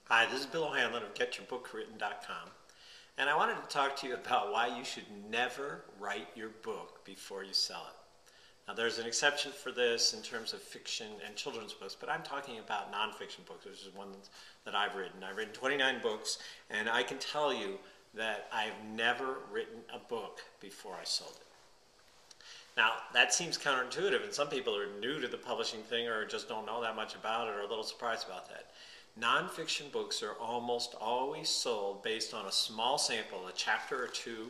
Hi, this is Bill O'Hanlon of GetYourBookWritten.com, and I wanted to talk to you about why you should never write your book before you sell it. Now, there's an exception for this in terms of fiction and children's books, but I'm talking about nonfiction books, which is one that I've written. I've written 29 books, and I can tell you that I've never written a book before I sold it. Now, that seems counterintuitive, and some people are new to the publishing thing or just don't know that much about it or are a little surprised about that. Nonfiction books are almost always sold based on a small sample, a chapter or two,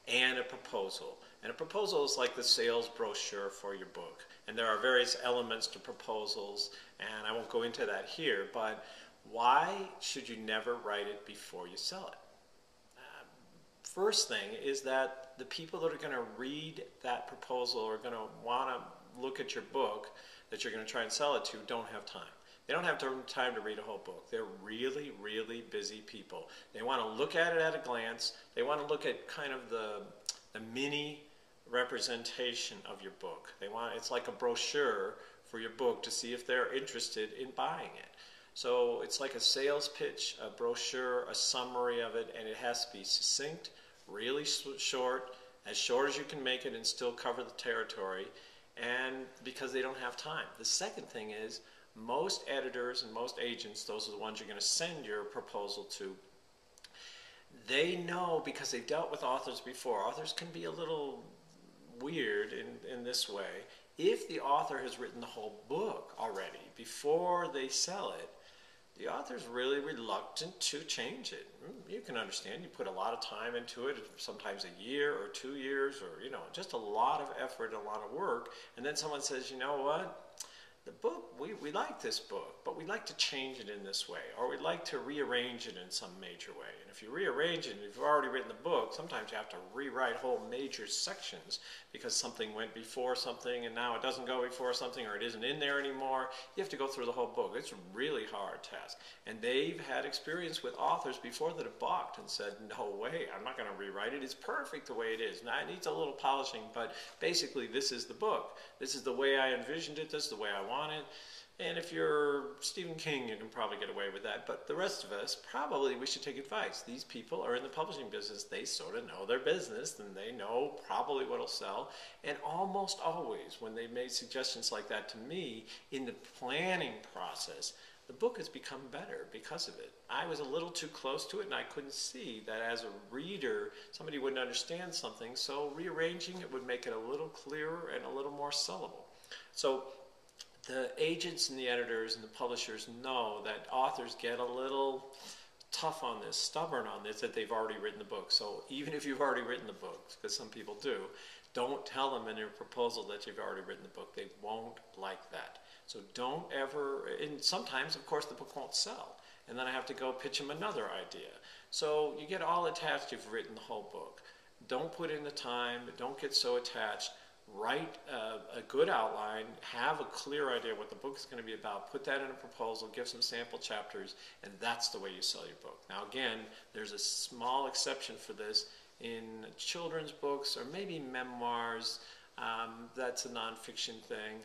and a proposal. And a proposal is like the sales brochure for your book. And there are various elements to proposals, and I won't go into that here, but why should you never write it before you sell it? First thing is that the people that are going to read that proposal or going to want to look at your book that you're going to try and sell it to don't have time. They don't have time to read a whole book. They're really, really busy people. They want to look at it at a glance. They want to look at kind of the mini representation of your book. It's like a brochure for your book to see if they're interested in buying it. So it's like a sales pitch, a brochure, a summary of it, and it has to be succinct, really short as you can make it and still cover the territory, and because they don't have time. The second thing is, most editors and most agents, those are the ones you're going to send your proposal to, they know, because they've dealt with authors before. Authors can be a little weird in this way. If the author has written the whole book already before they sell it, the author's really reluctant to change it. You can understand, you put a lot of time into it, sometimes a year or 2 years, or just a lot of effort, a lot of work, and then someone says, you know what? The book, we like this book, but we'd like to change it in this way, or we'd like to rearrange it in some major way. And if you rearrange it, if you've already written the book, sometimes you have to rewrite whole major sections because something went before something and now it doesn't go before something, or it isn't in there anymore. You have to go through the whole book. It's a really hard task. And they've had experience with authors before that have balked and said, no way, I'm not going to rewrite it. It's perfect the way it is. Now it needs a little polishing, but basically this is the book. This is the way I envisioned it. This is the way I want it. And if you're Stephen King, you can probably get away with that. But the rest of us, probably we should take advice. These people are in the publishing business. They sort of know their business, and they know probably what'll sell. And almost always, when they made suggestions like that to me, in the planning process, the book has become better because of it. I was a little too close to it, and I couldn't see that as a reader, somebody wouldn't understand something. So rearranging it would make it a little clearer and a little more sellable. So the agents and the editors and the publishers know that authors get a little tough on this, stubborn on this, that they've already written the book. So even if you've already written the book, because some people do, don't tell them in your proposal that you've already written the book. They won't like that. So don't ever, and sometimes, of course, the book won't sell. And then I have to go pitch them another idea. So you get all attached, you've written the whole book. Don't put in the time, don't get so attached. Write a good outline, have a clear idea what the book is going to be about, put that in a proposal, give some sample chapters, and that's the way you sell your book. Now again, there's a small exception for this in children's books or maybe memoirs. That's a nonfiction thing.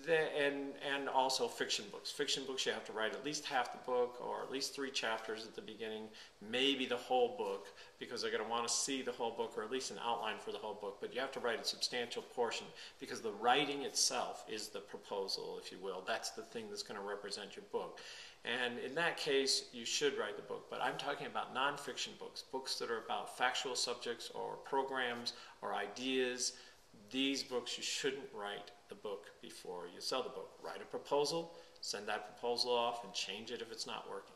And also fiction books. Fiction books, you have to write at least half the book or at least 3 chapters at the beginning, maybe the whole book, because they're going to want to see the whole book or at least an outline for the whole book. But you have to write a substantial portion because the writing itself is the proposal, if you will. That's the thing that's going to represent your book. And in that case, you should write the book. But I'm talking about nonfiction books, books that are about factual subjects or programs or ideas. These books, you shouldn't write the book before you sell the book. Write a proposal, send that proposal off, and change it if it's not working.